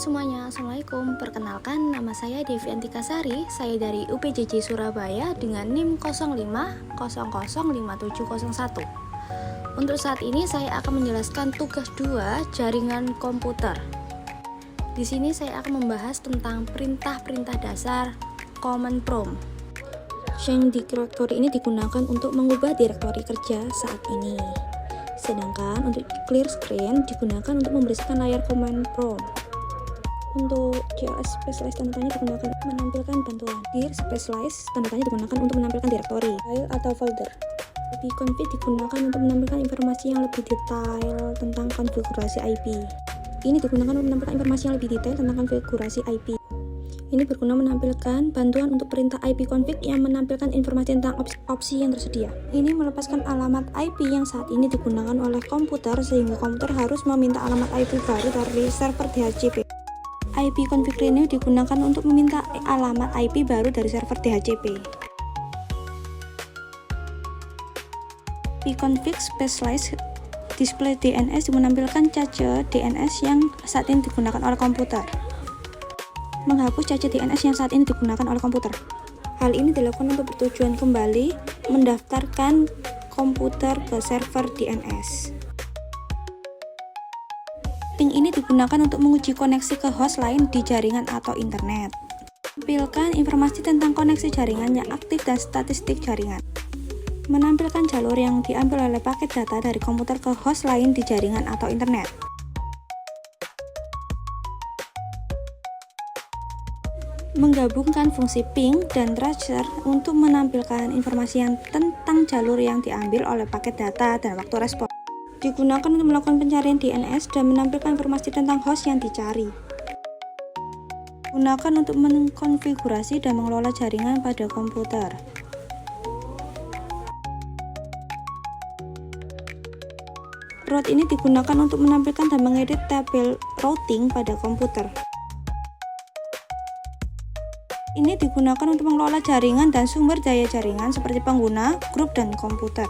semuanya, Assalamualaikum. Perkenalkan, nama saya Devi Antikasari. Saya dari UPJJ Surabaya dengan NIM 05005701. Untuk saat ini saya akan menjelaskan tugas 2 jaringan komputer. Di sini saya akan membahas tentang perintah-perintah dasar command prompt. Change directory ini digunakan untuk mengubah direktori kerja saat ini. Sedangkan untuk clear screen digunakan untuk membersihkan layar command prompt. Untuk CLS specialize tanda tanya digunakan menampilkan bantuan. Dir specialize tanda tanya digunakan untuk menampilkan direktori, file atau folder. ipconfig digunakan untuk menampilkan informasi yang lebih detail tentang konfigurasi IP. Ini digunakan untuk menampilkan informasi yang lebih detail tentang konfigurasi IP. Ini berguna menampilkan bantuan untuk perintah ipconfig yang menampilkan informasi tentang opsi yang tersedia. Ini melepaskan alamat IP yang saat ini digunakan oleh komputer sehingga komputer harus meminta alamat IP baru dari server DHCP. ipconfig renew digunakan untuk meminta alamat IP baru dari server DHCP. ipconfig specialize display DNS menampilkan cache DNS yang saat ini digunakan oleh komputer. Menghapus cache DNS yang saat ini digunakan oleh komputer. Hal ini dilakukan untuk bertujuan kembali mendaftarkan komputer ke server DNS. Ping ini digunakan untuk menguji koneksi ke host lain di jaringan atau internet. Menampilkan informasi tentang koneksi jaringan yang aktif dan statistik jaringan. Menampilkan jalur yang diambil oleh paket data dari komputer ke host lain di jaringan atau internet. Menggabungkan fungsi ping dan tracer untuk menampilkan informasi yang tentang jalur yang diambil oleh paket data dan waktu respon. Digunakan untuk melakukan pencarian DNS dan menampilkan informasi tentang host yang dicari. Gunakan untuk mengkonfigurasi dan mengelola jaringan pada komputer. Route ini digunakan untuk menampilkan dan mengedit tabel routing pada komputer. Ini digunakan untuk mengelola jaringan dan sumber daya jaringan seperti pengguna, grup, dan komputer.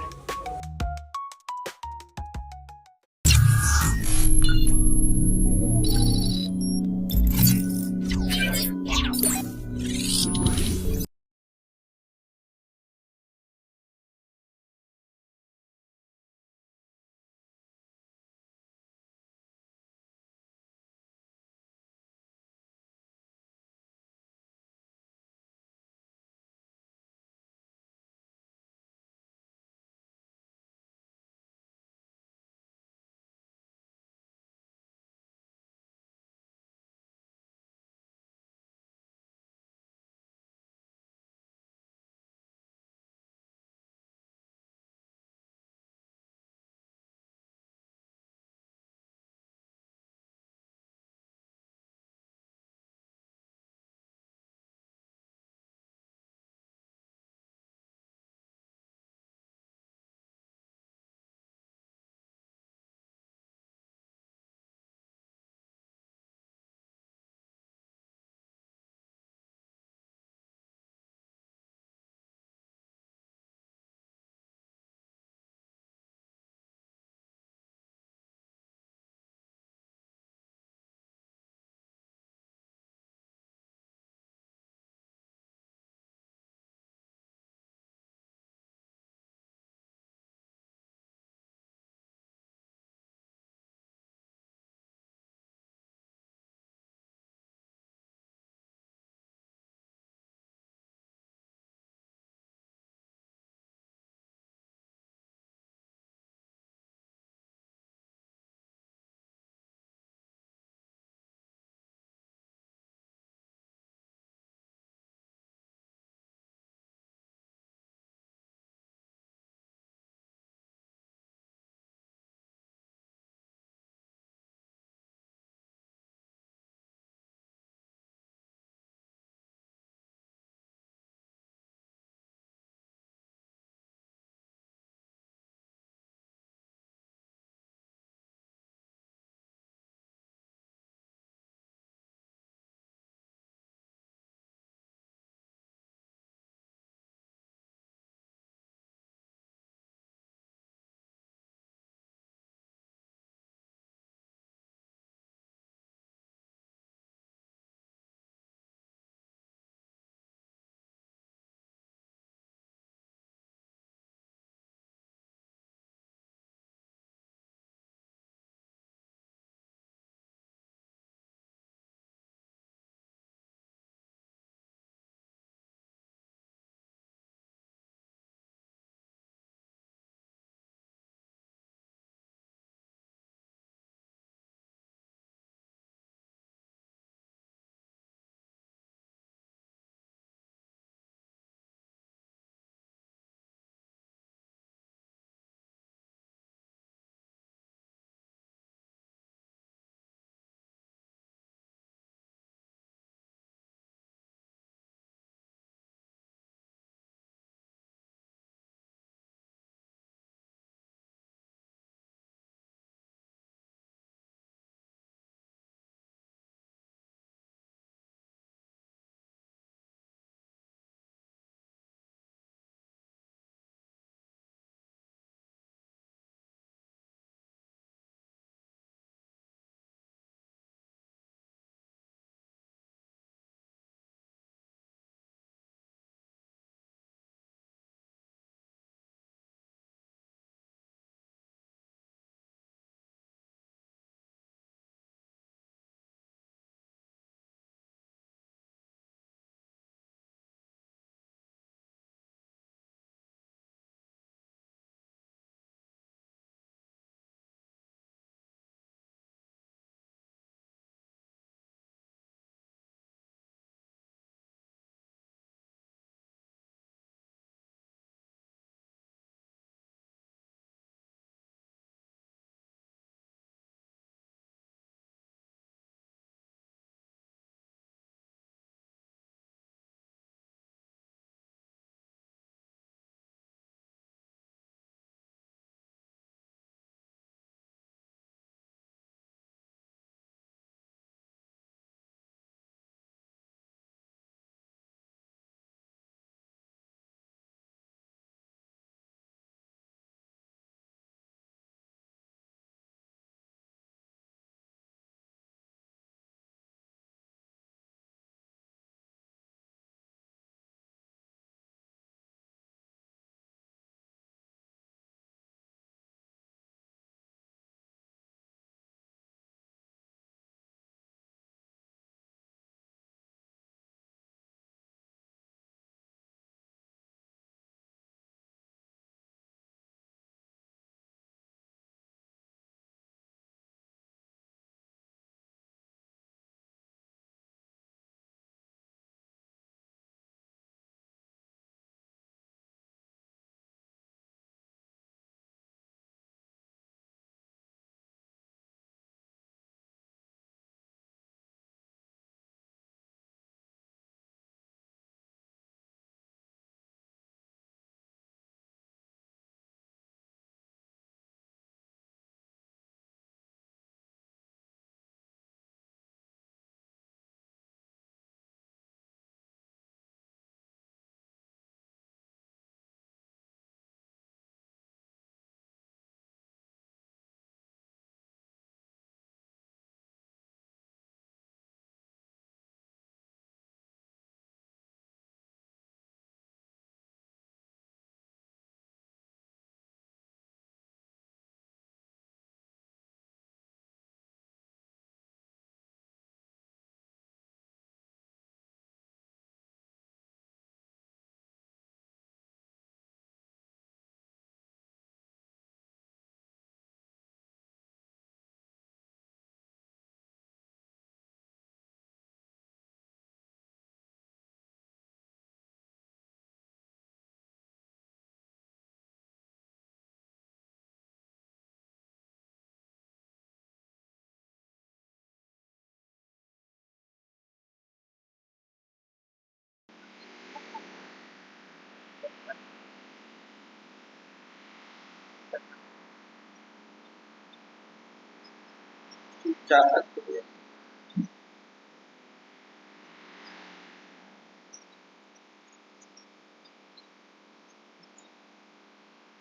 Jahat gitu ya.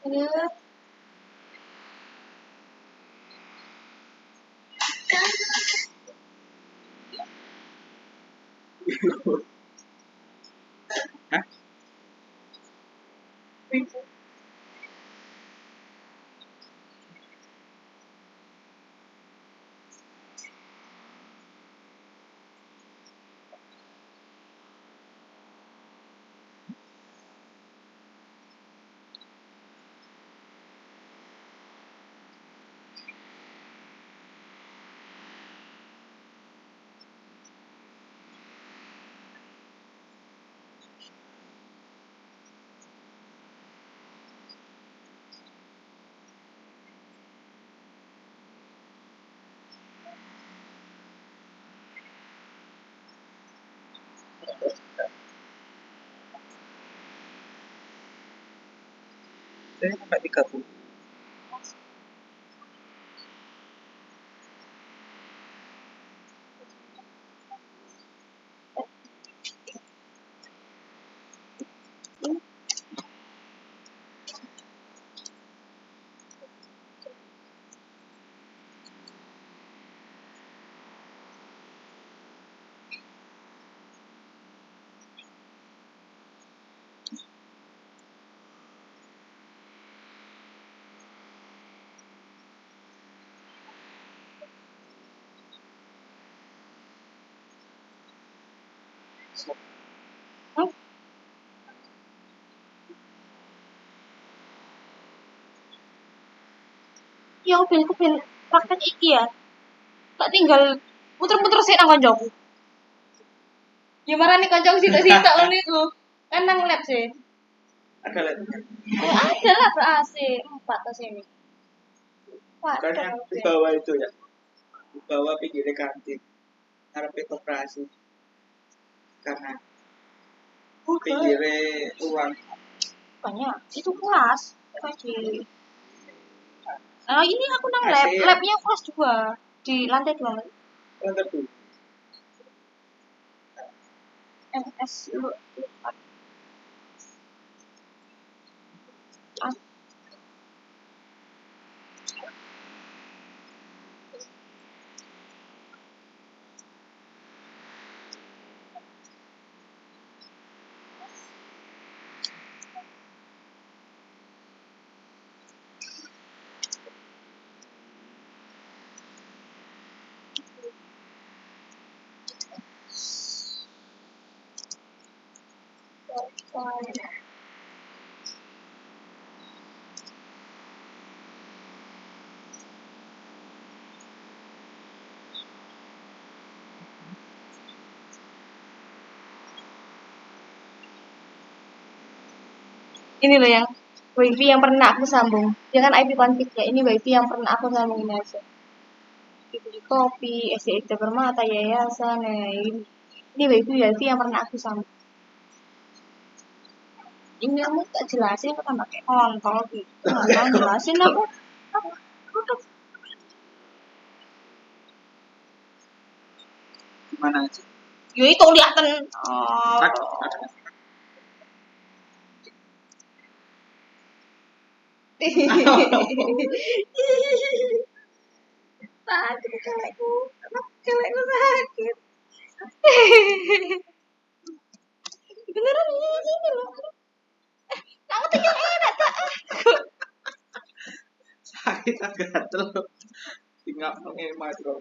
Iya. Hah? Saya sampai 30. Hah? Ya aku ben praktek iki ya. Tak tinggal muter-muter sik nang koncoku. Ya marani koncoku sitok-sitok ngono iku. Kan nang lab sih. Ada labnya. Ada lah AC 4 ke sini. Bukannya Waduh. di bawah itu ya. Di bawah pinggirnya kantin. Ngarepe koperasi. Karena pinggirnya uang. Banyak. Itu kelas. Lagi. Nah, ini aku nang AC lab. ya? Labnya kelas 2. Di lantai 2. Lantai 2. MS lu. Ah, ini loh yang wifi yang pernah aku sambung. Jangan IP config ya. Ini wifi yang pernah aku sambung ini aja. Beli kopi, SDIT Permata, yayasan, nah ini wifi yang pernah aku sambung. Ini kamu tak jelasin aku tambah kayak kontol gitu. Nggak jelasin aku. Aku tuh Gimana aja? ya itu liatin. Oh. Ada. Sakit cewekku. Cewekku sakit. Beneran ini loh. Kamu tuh yang enak tak? Sakit gatel. Tinggal ngemat kok.